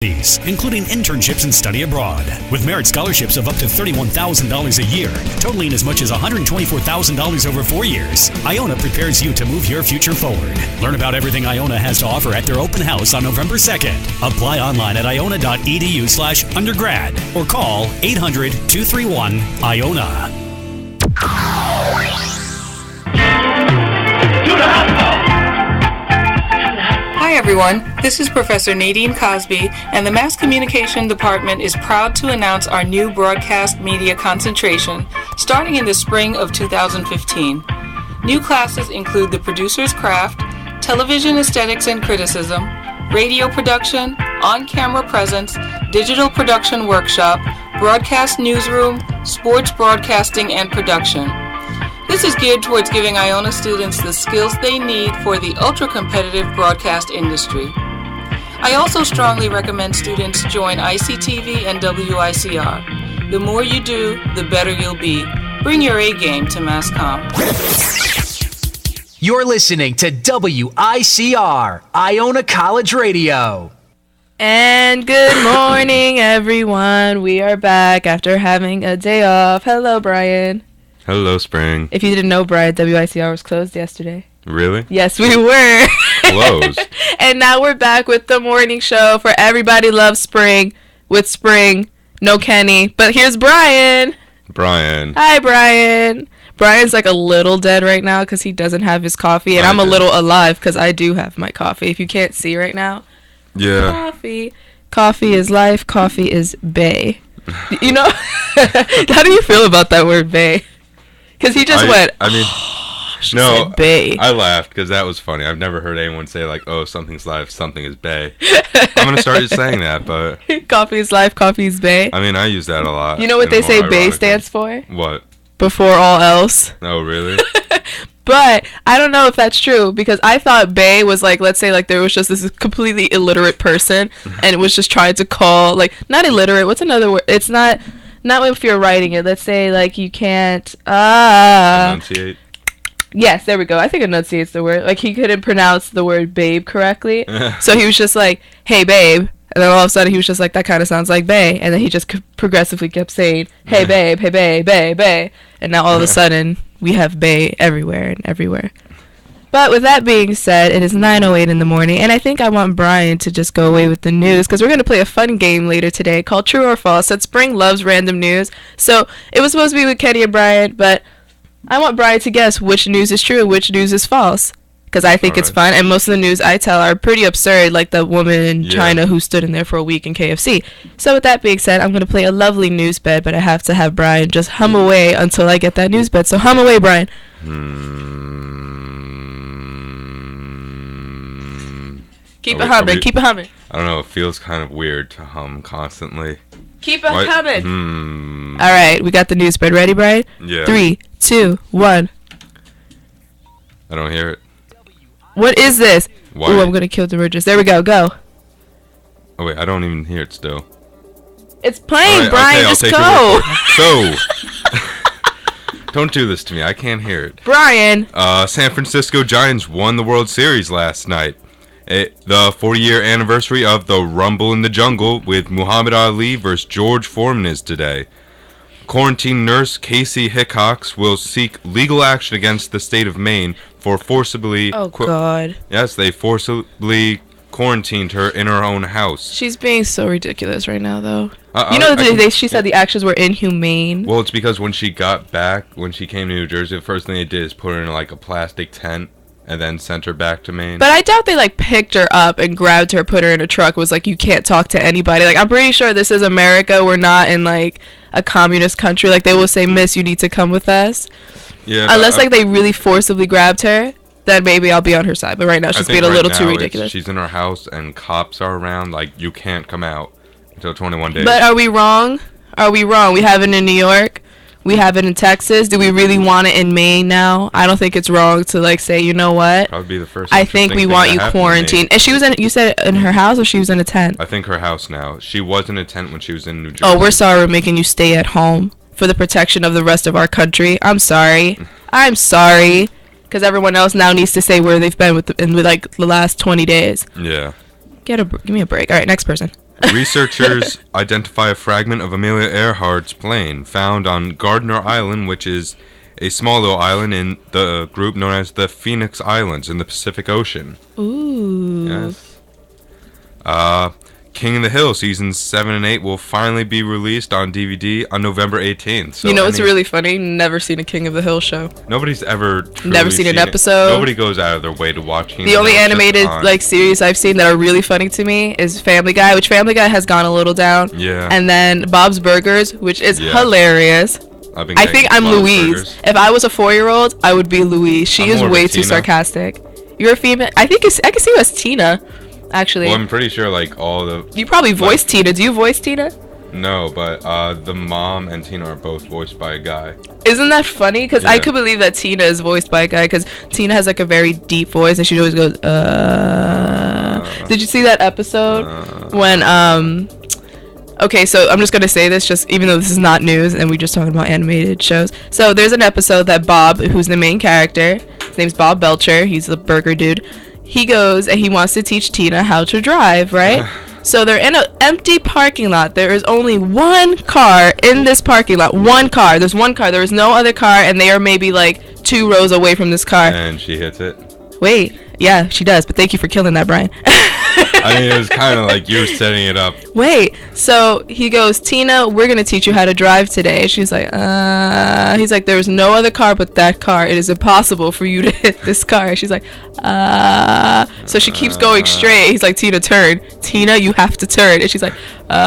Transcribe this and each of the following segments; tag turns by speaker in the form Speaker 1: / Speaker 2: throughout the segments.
Speaker 1: including internships and study abroad. With merit scholarships of up to $31,000 a year, totaling as much as $124,000 over 4 years, Iona prepares you to move your future forward. Learn about everything Iona has to offer at their open house on November 2nd. Apply online at iona.edu/undergrad or call 800-231-IONA.
Speaker 2: Hi everyone, this is Professor Nadine Cosby, and the Mass Communication Department is proud to announce our new broadcast media concentration starting in the spring of 2015. New classes include the Producer's Craft, Television Aesthetics and Criticism, Radio Production, On-Camera Presence, Digital Production Workshop, Broadcast Newsroom, Sports Broadcasting and Production. This is geared towards giving Iona students the skills they need for the ultra-competitive broadcast industry. I also strongly recommend students join ICTV and WICR. The more you do, the better you'll be. Bring your A game to MassCom.
Speaker 3: You're listening to WICR, Iona College Radio.
Speaker 4: And good morning, everyone. We are back after having a day off. Hello, Bryan.
Speaker 5: Hello, Spring.
Speaker 4: If you didn't know, Bryan, WICR was closed yesterday.
Speaker 5: Really?
Speaker 4: Yes, we were.
Speaker 5: Closed.
Speaker 4: And now we're back with the morning show for Everybody Loves Spring with Spring. No Kenny. But here's Bryan.
Speaker 5: Bryan.
Speaker 4: Hi, Bryan. Bryan's like a little dead right now because he doesn't have his coffee. And I'm a little alive because I do have my coffee. If you can't see right now.
Speaker 5: Yeah.
Speaker 4: Coffee. Coffee is life. Coffee is bae. You know? How do you feel about that word bae? Because he just went, no, bae.
Speaker 5: I laughed because that was funny. I've never heard anyone say, like, oh, something's life, something is bae. I'm going to start saying that, but...
Speaker 4: Coffee is life, coffee is bae.
Speaker 5: I mean, I use that a lot.
Speaker 4: You know what they say bae stands for?
Speaker 5: What?
Speaker 4: Before all else.
Speaker 5: Oh, really?
Speaker 4: But I don't know if that's true because I thought bae was like, let's say like there was just this completely illiterate person and it was just trying to call, like, not illiterate, what's another word? It's not if you're writing it. Let's say like you can't
Speaker 5: enunciate.
Speaker 4: Yes, there we go. I think enunciate's the word. Like he couldn't pronounce the word babe correctly. So he was just like, hey babe. And then all of a sudden he was just like, that kind of sounds like bae. And then he just progressively kept saying, hey babe, hey babe, bae, bae. And now all of a sudden we have bae everywhere and everywhere. But with that being said, it is 9:08 in the morning, and I think I want Bryan to just go away with the news, because we're going to play a fun game later today called True or False, that Spring loves random news. So it was supposed to be with Kenny and Bryan, but I want Bryan to guess which news is true and which news is false, because I think it's fun, and most of the news I tell are pretty absurd, like the woman in China who stood in there for a week in KFC. So with that being said, I'm going to play a lovely news bed, but I have to have Bryan just hum away until I get that news bed. So hum away, Bryan. Keep it humming. Keep it humming.
Speaker 5: I don't know. It feels kind of weird to hum constantly.
Speaker 4: Keep it humming. All right. We got the news spread. Ready, Bryan?
Speaker 5: Yeah.
Speaker 4: 3, 2, 1.
Speaker 5: I don't hear it.
Speaker 4: What is this?
Speaker 5: Why?
Speaker 4: Ooh, I'm going to kill the Ridges. There we go. Go.
Speaker 5: Oh, wait. I don't even hear it still.
Speaker 4: It's playing, right, Bryan.
Speaker 5: Okay,
Speaker 4: just go.
Speaker 5: So. Don't do this to me. I can't hear it.
Speaker 4: Bryan.
Speaker 5: San Francisco Giants won the World Series last night. The 40-year anniversary of the Rumble in the Jungle with Muhammad Ali versus George Foreman is today. Quarantine nurse Casey Hickox will seek legal action against the state of Maine for forcibly...
Speaker 4: Oh, God.
Speaker 5: Yes, they forcibly quarantined her in her own house.
Speaker 4: She's being so ridiculous right now, though. She said the actions were inhumane.
Speaker 5: Well, it's because when she got back, when she came to New Jersey, the first thing they did is put her in like a plastic tent and then sent her back to Maine.
Speaker 4: But I doubt they like picked her up and grabbed her, put her in a truck, was like, you can't talk to anybody. Like, I'm pretty sure this is America. We're not in like a communist country. Like, they will say, miss, you need to come with us. Yeah. Unless like they really forcibly grabbed her, then maybe I'll be on her side. But right now she's being a little too ridiculous.
Speaker 5: She's in her house and cops are around. Like, you can't come out until 21 days.
Speaker 4: But are we wrong? Are we wrong? We have it in New York. We have it in Texas. Do we really want it in Maine now? I don't think it's wrong to like say, you know what?
Speaker 5: Probably be the first.
Speaker 4: I think we want you quarantined. And she was in. You said in her house or she was in a tent?
Speaker 5: I think her house now. She was in a tent when she was in New Jersey.
Speaker 4: Oh, we're sorry. We're making you stay at home for the protection of the rest of our country. I'm sorry. I'm sorry. Because everyone else now needs to say where they've been with like the last 20 days.
Speaker 5: Yeah.
Speaker 4: Give me a break. All right, next person.
Speaker 5: Researchers identify a fragment of Amelia Earhart's plane found on Gardner Island, which is a small little island in the group known as the Phoenix Islands in the Pacific Ocean.
Speaker 4: Ooh.
Speaker 5: Yes. King of the Hill seasons 7 and 8 will finally be released on DVD on November 18th. So
Speaker 4: you know what's really funny? Never seen a King of the Hill show.
Speaker 5: Nobody's ever
Speaker 4: never seen an episode.
Speaker 5: Nobody goes out of their way to watch King
Speaker 4: the only animated like series I've seen that are really funny to me is Family Guy, which Family Guy has gone a little down.
Speaker 5: Yeah.
Speaker 4: And then Bob's Burgers, which is hilarious. I think I'm Louise.
Speaker 5: Burgers.
Speaker 4: If I was a 4-year-old, I would be Louise. She is way too sarcastic. You're a female. I can see you as Tina. Actually,
Speaker 5: well, I'm pretty sure like all the.
Speaker 4: You probably voiced Tina. Do you voice Tina?
Speaker 5: No, but the mom and Tina are both voiced by a guy.
Speaker 4: Isn't that funny? Because I could believe that Tina is voiced by a guy. Because Tina has like a very deep voice, and she always goes. Did you see that episode when Okay, so I'm just gonna say this, just even though this is not news, and we're just talking about animated shows. So there's an episode that Bob, who's the main character, his name's Bob Belcher. He's the burger dude. He goes and he wants to teach Tina how to drive, right? So they're in an empty parking lot. There is only one car in this parking lot. One car. There's one car. There is no other car, and they are maybe like 2 rows away from this car.
Speaker 5: And she hits it.
Speaker 4: Wait. Yeah, she does. But thank you for killing that, Bryan.
Speaker 5: I mean, it was kind of like you were setting it up.
Speaker 4: Wait. So he goes, Tina, we're going to teach you how to drive today. She's like, He's like, there's no other car but that car. It is impossible for you to hit this car. She's like, So she keeps going straight. He's like, Tina, turn. Tina, you have to turn. And she's like, And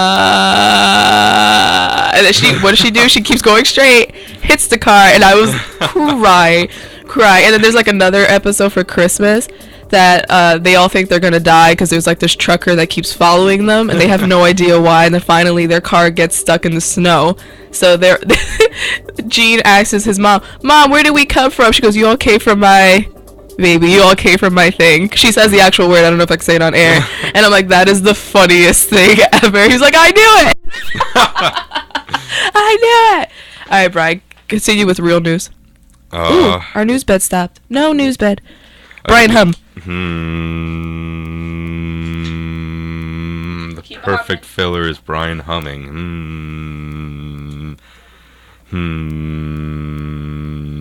Speaker 4: then what does she do? She keeps going straight, hits the car, and I was crying. And then there's like another episode for Christmas that they all think they're gonna die because there's like this trucker that keeps following them, and they have no idea why. And then finally their car gets stuck in the snow. So Gene asks his mom, where did we come from? She goes, you all came from my baby. You all came from my thing. She says the actual word. I don't know if I can say it on air. And I'm like, that is the funniest thing ever. He's like, I knew it. I knew it. All right, Bryan, continue with real news. Ooh, our news bed stopped. No news bed. Bryan, hum.
Speaker 5: The perfect filler is Bryan humming.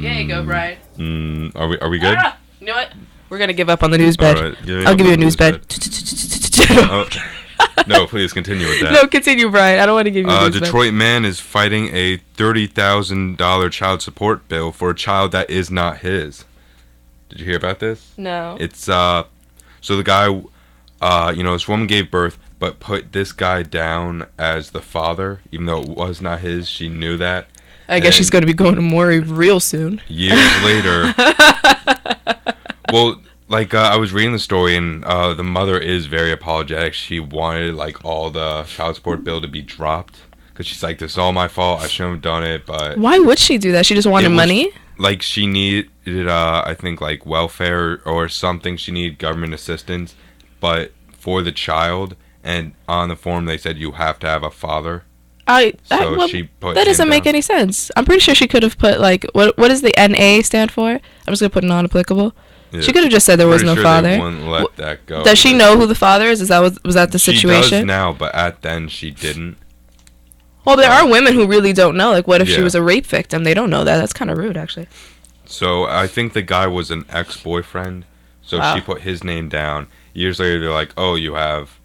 Speaker 4: There you go, Bryan.
Speaker 5: Are we good?
Speaker 4: You know what? We're gonna give up on the news bed.
Speaker 5: Right,
Speaker 4: I'll give you a news bed.
Speaker 5: No, please continue with that.
Speaker 4: No, continue, Bryan. I don't want to give you a news bed.
Speaker 5: Detroit man is fighting a $30,000 child support bill for a child that is not his. Did you hear about this?
Speaker 4: No.
Speaker 5: It's so the guy, this woman gave birth, but put this guy down as the father, even though it was not his. She knew that.
Speaker 4: I guess she's gonna be going to Maury real soon.
Speaker 5: Years later. Well, like I was reading the story, and the mother is very apologetic. She wanted like all the child support bill to be dropped because she's like, "This is all my fault. I shouldn't have done it." But
Speaker 4: why would she do that? She just wanted money.
Speaker 5: Like she needed, I think, like welfare or something. She needed government assistance, but for the child. And on the form, they said you have to have a father. She put
Speaker 4: that doesn't make any sense. I'm pretty sure she could have put like what does the NA stand for? I'm just gonna put non-applicable. Yeah. She could have just said there was no father.
Speaker 5: They wouldn't let that go.
Speaker 4: Does she know who the father is? Was that the situation?
Speaker 5: She does now, but at then she didn't.
Speaker 4: Well, there are women who really don't know. Like, what if she was a rape victim? They don't know that. That's kind of rude, actually.
Speaker 5: So I think the guy was an ex-boyfriend. So she put his name down. Years later, they're like, "Oh, you have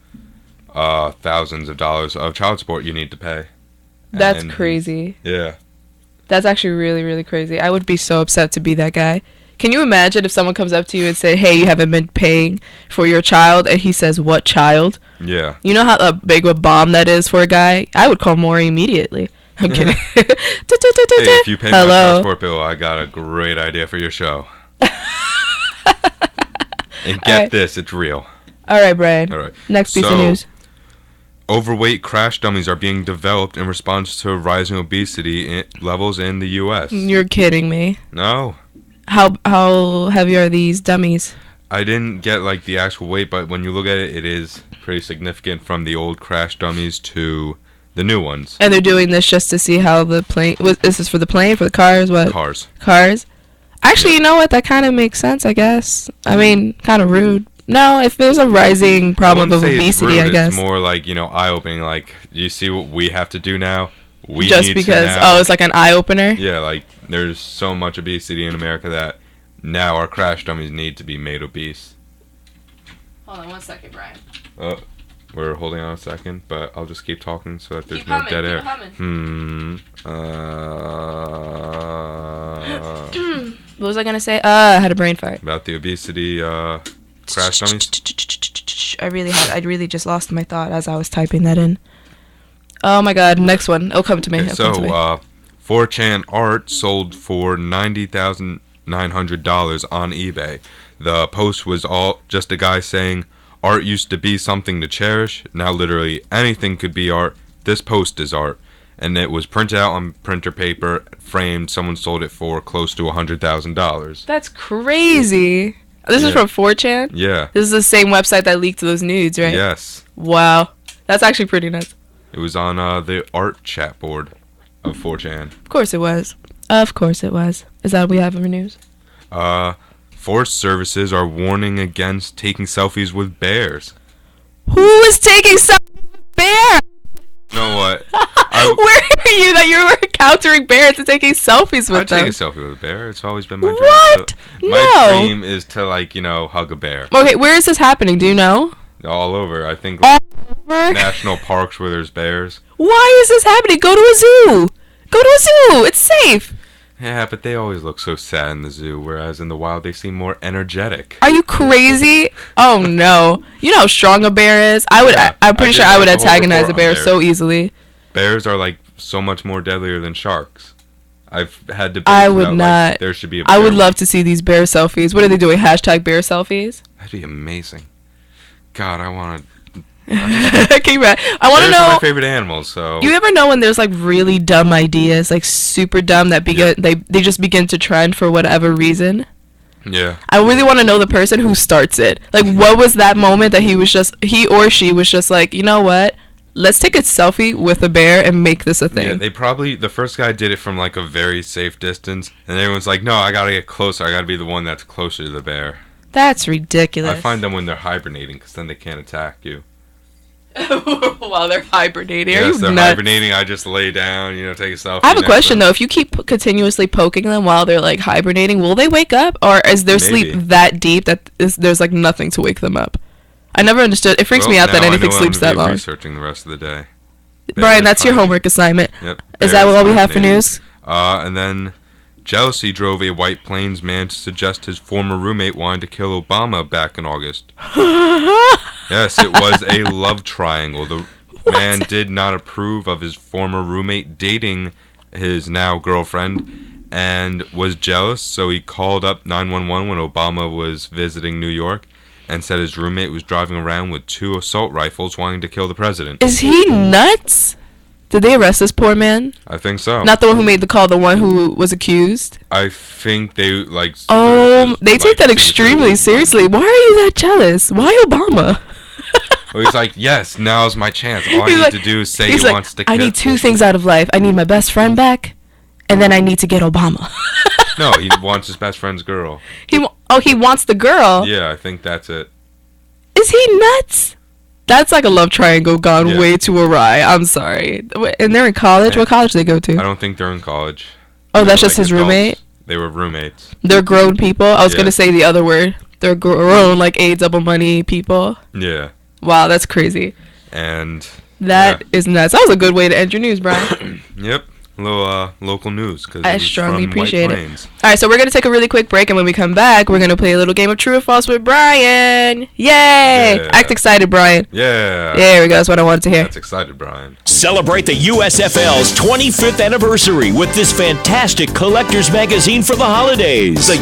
Speaker 5: thousands of dollars of child support you need to pay."
Speaker 4: That's crazy.
Speaker 5: Yeah.
Speaker 4: That's actually really, really crazy. I would be so upset to be that guy. Can you imagine if someone comes up to you and say, "Hey, you haven't been paying for your child," and he says, "What child?"
Speaker 5: Yeah.
Speaker 4: You know how big of a bomb that is for a guy? I would call Maury immediately. I'm kidding. Hey,
Speaker 5: if you pay my child support bill, I got a great idea for your show. And get this, it's real.
Speaker 4: All right, Bryan.
Speaker 5: All right.
Speaker 4: Next piece of news.
Speaker 5: Overweight crash dummies are being developed in response to rising obesity levels in the U.S.
Speaker 4: You're kidding me.
Speaker 5: No.
Speaker 4: How heavy are these dummies?
Speaker 5: I didn't get like the actual weight, but when you look at it, it is pretty significant from the old crash dummies to the new ones.
Speaker 4: And they're doing this just to see how the plane... Is this for the plane, for the cars? What?
Speaker 5: Cars.
Speaker 4: Cars? Actually, you know what? That kind of makes sense, I guess. I mean, kind of rude. No, if there's a rising problem of
Speaker 5: wouldn't say it's
Speaker 4: obesity,
Speaker 5: rude,
Speaker 4: I guess.
Speaker 5: It's more like, eye-opening. Like, you see what we have to do now? We
Speaker 4: Just
Speaker 5: need
Speaker 4: because,
Speaker 5: to now.
Speaker 4: it's like an eye-opener?
Speaker 5: Yeah, like, there's so much obesity in America that now our crash dummies need to be made obese.
Speaker 4: Hold on 1 second, Brian.
Speaker 5: We're holding on a second, but I'll just keep talking so that there's
Speaker 4: Keep
Speaker 5: no
Speaker 4: humming,
Speaker 5: dead
Speaker 4: keep
Speaker 5: air.
Speaker 4: humming. What was I gonna say? I had a brain fart.
Speaker 5: About the obesity crash dummies.
Speaker 4: I really just lost my thought as I was typing that in. Oh my god, next one. It'll come to me.
Speaker 5: Okay, so, 4chan art sold for $90,900 on eBay. The post was all just a guy saying, art used to be something to cherish. Now literally anything could be art. This post is art. And it was printed out on printer paper, framed. Someone sold it for close to $100,000.
Speaker 4: That's crazy. This is from 4chan?
Speaker 5: Yeah.
Speaker 4: This is the same website that leaked those nudes, right?
Speaker 5: Yes.
Speaker 4: Wow. That's actually pretty nuts.
Speaker 5: It was on the art chat board of 4chan.
Speaker 4: Of course it was. Of course it was. Is that what we have for news?
Speaker 5: Forest services are warning against taking selfies with bears.
Speaker 4: Who is taking selfies with bears?
Speaker 5: You know what?
Speaker 4: Where are you that you were encountering bears and taking selfies with
Speaker 5: I'd
Speaker 4: them?
Speaker 5: take a selfie with a bear. It's always been my dream.
Speaker 4: What?
Speaker 5: My dream is to, hug a bear.
Speaker 4: Okay, where is this happening? Do you know?
Speaker 5: All over. I think
Speaker 4: All over?
Speaker 5: national parks where there's bears.
Speaker 4: Why is this happening? Go to a zoo. Go to a zoo. It's safe.
Speaker 5: Yeah, but they always look so sad in the zoo, whereas in the wild they seem more energetic.
Speaker 4: Are you crazy? Oh no! You know how strong a bear is. I'm pretty sure I would antagonize a bear so easily.
Speaker 5: Bears are so much more deadlier than sharks. I've had debates
Speaker 4: I would
Speaker 5: about,
Speaker 4: not.
Speaker 5: There should be a bear.
Speaker 4: I would love to see these bear selfies. What are they doing? Hashtag bear selfies.
Speaker 5: That'd be amazing. God, I want to.
Speaker 4: Okay, right. I want to
Speaker 5: Bears
Speaker 4: know.
Speaker 5: are my favorite animals. So.
Speaker 4: You ever know when there's really dumb ideas, super dumb that they just begin to trend for whatever reason?
Speaker 5: Yeah.
Speaker 4: I really want to know the person who starts it. What was that moment that he or she was just like, you know what? Let's take a selfie with a bear and make this a thing.
Speaker 5: Yeah, the first guy did it from a very safe distance, and everyone's like, no, I gotta get closer. I gotta be the one that's closer to the bear.
Speaker 4: That's ridiculous.
Speaker 5: I find them when they're hibernating, because then they can't attack you.
Speaker 4: While they're hibernating.
Speaker 5: Yes,
Speaker 4: Are you
Speaker 5: they're
Speaker 4: nuts?
Speaker 5: hibernating. I just lay down, take a selfie.
Speaker 4: I have a question though. If you keep continuously poking them while they're hibernating, will they wake up, or is their sleep that deep that there's nothing to wake them up? I never understood. It freaks me out that anything sleeps that long.
Speaker 5: Researching the rest of the day.
Speaker 4: Brian, that's your homework assignment.
Speaker 5: Yep.
Speaker 4: Is that all we have for news?
Speaker 5: And then jealousy drove a White Plains man to suggest his former roommate wanted to kill Obama back in August. Yes, it was a love triangle. The man did not approve of his former roommate dating his now girlfriend and was jealous, so he called up 911 when Obama was visiting New York and said his roommate was driving around with 2 assault rifles wanting to kill the president.
Speaker 4: Is he nuts? Did they arrest this poor man?
Speaker 5: I think so.
Speaker 4: Not the one who made the call, the one who was accused?
Speaker 5: I think they,
Speaker 4: they take that extremely seriously. Why are you that jealous? Why Obama?
Speaker 5: Well, he's like, yes, now's my chance. All I need to do is say he wants to kill.
Speaker 4: I need 2 things out of life. I need my best friend back, and then I need to get Obama.
Speaker 5: No, he wants his best friend's girl.
Speaker 4: He wants the girl?
Speaker 5: Yeah, I think that's it.
Speaker 4: Is he nuts? That's like a love triangle gone way too awry. I'm sorry. And they're in college? What college do they go to?
Speaker 5: I don't think they're in college.
Speaker 4: Oh, that's just his roommate?
Speaker 5: They were roommates.
Speaker 4: They're grown people? I was going to say the other word. They're grown, A double money people.
Speaker 5: Yeah.
Speaker 4: Wow, that's crazy.
Speaker 5: And
Speaker 4: that is nuts. That was a good way to end your news, Brian.
Speaker 5: Yep. A little local news.
Speaker 4: I strongly appreciate it. All right, so we're going to take a really quick break, and when we come back, we're going to play a little game of True or False with Brian. Yay! Yeah. Act excited, Brian.
Speaker 5: Yeah.
Speaker 4: There we go. That's what I wanted to hear.
Speaker 5: That's excited, Brian.
Speaker 6: Celebrate the USFL's 25th anniversary with this fantastic collector's magazine for the holidays. The